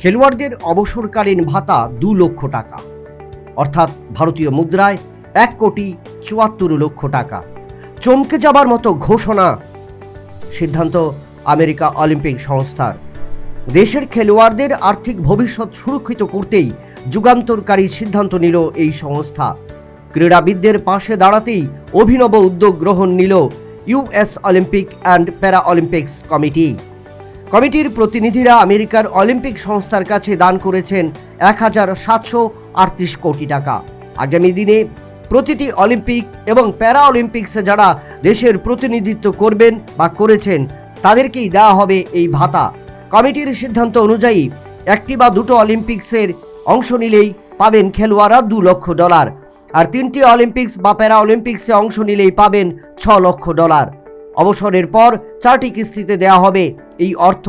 খেলোয়াড়দের অবসরকালীন ভাতা 2 লক্ষ টাকা, অর্থাৎ ভারতীয় মুদ্রায় 1,74,00,000 টাকা। চমকে যাবার মতো ঘোষণা, সিদ্ধান্ত আমেরিকা অলিম্পিক সংস্থার। দেশের খেলোয়াড়দের আর্থিক ভবিষ্যৎ সুরক্ষিত করতেই যুগান্তরকারী সিদ্ধান্ত নিল এই সংস্থা। ক্রীড়াবিদদের পাশে দাঁড়াতেই অভিনব উদ্যোগ গ্রহণ নিল ইউএস অলিম্পিক অ্যান্ড প্যারা অলিম্পিক্স কমিটি। কমিটির প্রতিনিধিরা আমেরিকার অলিম্পিক সংস্থার কাছে দান করেছেন 1,738 কোটি টাকা। আগামী দিনে প্রতিটি অলিম্পিক এবং প্যারা অলিম্পিক্সে যারা দেশের প্রতিনিধিত্ব করবেন বা করেছেন তাদেরকেই দেওয়া হবে এই ভাতা। কমিটির সিদ্ধান্ত অনুযায়ী 1টি বা 2টো অলিম্পিক্সের অংশ নিলেই পাবেন খেলোয়াড়রা $2 লক্ষ, আর 3টি অলিম্পিক্স বা প্যারা অলিম্পিক্সে অংশ নিলেই পাবেন $6 লক্ষ। অবসরের পর 4টি কিস্তিতে দেওয়া হবে এই অর্থ।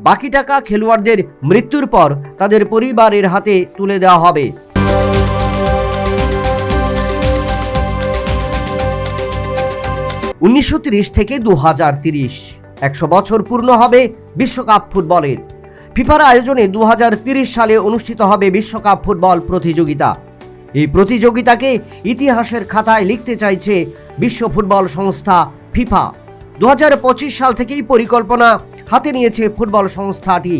বাকি টাকা খেলোয়াড়দের মৃত্যুর পর তাদের পরিবারের হাতে তুলে দেওয়া হবে। (1930 থেকে 2030) 100 বছর পূর্ণ হবে বিশ্বকাপ ফুটবলের। ফিফার আয়োজনে 2030 সালে অনুষ্ঠিত হবে বিশ্বকাপ ফুটবল প্রতিযোগিতা। এই প্রতিযোগিতাকে ইতিহাসের খাতায় লিখতে চাইছে বিশ্ব ফুটবল সংস্থা ফিফা। 2025 সাল থেকেই পরিকল্পনা হাতে নিয়েছে ফুটবল সংস্থাটি।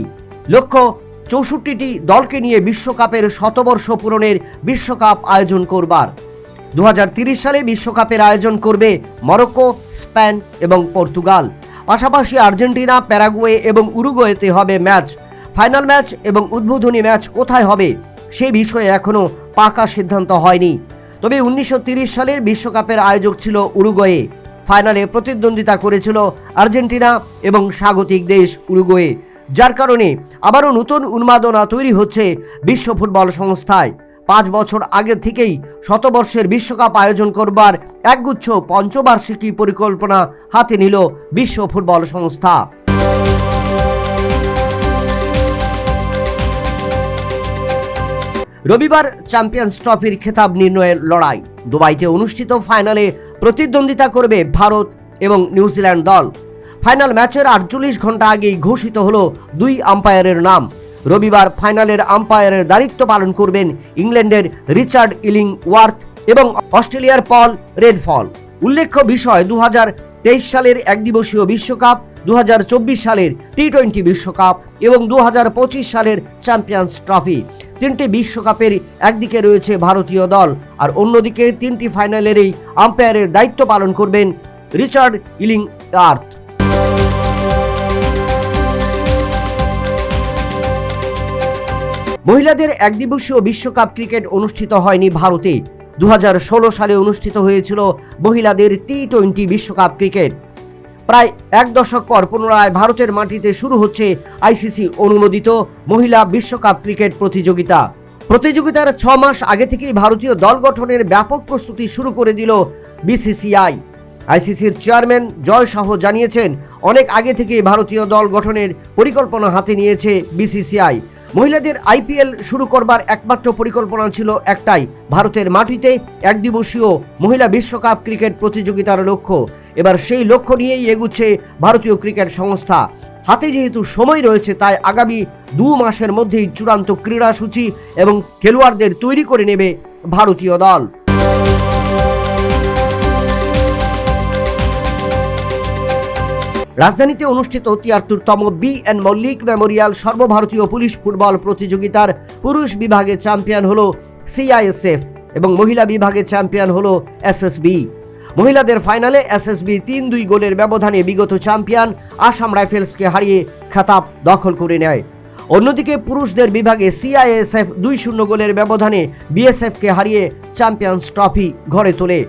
লক্ষ্য 64টি দলকে নিয়ে বিশ্বকাপের 100 বর্ষ পূরণের বিশ্বকাপ আয়োজন করবার। 2030 সালে বিশ্বকাপের আয়োজন করবে মরক্কো, স্পেন এবং পর্তুগাল। পাশাপাশি আর্জেন্টিনা, প্যারাগুয়ে এবং উরুগুয়েতে হবে ম্যাচ। ফাইনাল ম্যাচ এবং উদ্বোধনী ম্যাচ কোথায় হবে সে বিষয়ে এখনও পাকা সিদ্ধান্ত হয়নি। তবে 1930 সালের বিশ্বকাপের আয়োজক ছিল উরুগুয়ে। ফাইনালে প্রতিদ্বন্দ্বিতা করেছিল আর্জেন্টিনা এবং স্বাগতিক দেশ উরুগুয়ে, যার কারণে আবারও নতুন উন্মাদনা তৈরি হচ্ছে বিশ্ব ফুটবল সংস্থায়। 5 বছর আগে থেকেই 100 বর্ষের বিশ্বকাপ আয়োজন করবার একগুচ্ছ পঞ্চবার্ষিকী পরিকল্পনা হাতে নিল বিশ্ব ফুটবল সংস্থা। রবিবার চ্যাম্পিয়ন্স ট্রফির খেতাব নির্ণয়ের লড়াই। দুবাইতে অনুষ্ঠিত ফাইনালে প্রতিদ্বন্দ্বিতা করবে ভারত এবং নিউজিল্যান্ড দল। ফাইনাল ম্যাচের 48 ঘন্টা আগেই ঘোষিত হলো 2 আম্পায়ারের নাম। রবিবার ফাইনালের আম্পায়ারের দায়িত্ব পালন করবেন ইংল্যান্ডের রিচার্ড ইলিংওয়ার্থ এবং অস্ট্রেলিয়ার পল রেডফল। উল্লেখ্য বিষয়, 2023 সালের একদিবসীয় বিশ্বকাপ, 2024 সালের টি-20 বিশ্বকাপ এবং 2025 সালের চ্যাম্পিয়ন্স ট্রফি, 3টি বিশ্বকাপের একদিকে রয়েছে ভারতীয় দল, আর অন্যদিকে 3টি ফাইনালেরই আম্পায়ারের দায়িত্ব পালন করবেন রিচার্ড ইলিংওয়ার্থ। মহিলাদের একদিবসীয় বিশ্বকাপ ক্রিকেট অনুষ্ঠিত হয়নি ভারতে। 2016 সালে অনুষ্ঠিত হয়েছিল মহিলাদের টি-20 বিশ্বকাপ ক্রিকেট। প্রায় 1 দশক পর পুনরায় ভারতের মাটিতে শুরু হচ্ছে আইসিসি অনুমোদিত মহিলা বিশ্বকাপ ক্রিকেট প্রতিযোগিতা। প্রতিযোগিতার 6 মাস আগে থেকেই ভারতীয় দল গঠনের ব্যাপক প্রস্তুতি শুরু করে দিল বিসিসিআই। আইসিসির চেয়ারম্যান জয় শাহ জানিয়েছেন, অনেক আগে থেকেই ভারতীয় দল গঠনের পরিকল্পনা হাতে নিয়েছে বিসিসিআই। মহিলাদের আইপিএল শুরু করবার একমাত্র পরিকল্পনা ছিল একটাই, ভারতের মাটিতে একদিবসীয় মহিলা বিশ্বকাপ ক্রিকেট প্রতিযোগিতার লক্ষ্য। এবার সেই লক্ষ্য নিয়েই এগুচ্ছে ভারতীয় ক্রিকেট সংস্থা। হাতে যেহেতু সময় রয়েছে, তাই আগামী 2 মাসের মধ্যেই চূড়ান্ত ক্রীড়াসূচি এবং খেলোয়াড়দের তৈরি করে নেবে ভারতীয় দল। রাজধানীতে অনুষ্ঠিত 73তম বি.এন. মল্লিক মেমোরিয়াল সর্বভারতীয় পুলিশ ফুটবল প্রতিযোগিতার পুরুষ বিভাগে চ্যাম্পিয়ন হলো সিআইএসএফ এবং মহিলা বিভাগে চ্যাম্পিয়ন হলো এসএসবি। মহিলাদের ফাইনালে এসএসবি 3-2 গোলের ব্যবধানে বিগত চ্যাম্পিয়ন আসাম রাইফেলসকে হারিয়ে খেতাব দখল করে নেয়। অন্যদিকে পুরুষদের বিভাগে সিআইএসএফ 2-0 গোলের ব্যবধানে বিএসএফকে হারিয়ে চ্যাম্পিয়ন্স ট্রফি ঘরে তোলে।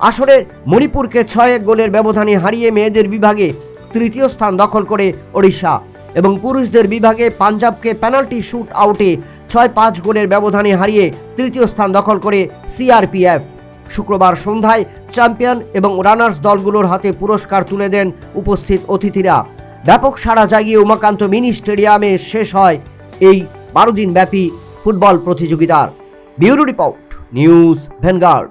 আসরে মণিপুরকে 6-1 গোলের ব্যবধানে হারিয়ে মেয়েদের বিভাগে 3য় স্থান দখল করে ওড়িশা এবং পুরুষদের বিভাগে পাঞ্জাবকে পেনাল্টি শুট আউটে 6-5 গোলের ব্যবধানে হারিয়ে 3য় স্থান দখল করে সিআরপিএফ। শুক্রবার সন্ধ্যায় চ্যাম্পিয়ন এবং রানার্স দলগুলোর হাতে পুরস্কার তুলে দেন উপস্থিত অতিথিরা। ব্যাপক সাড়া জাগিয়ে উমাকান্ত মিনি স্টেডিয়ামে শেষ হয় এই 12 দিন ব্যাপী ফুটবল প্রতিযোগিতার। Bureau report, news vanguard.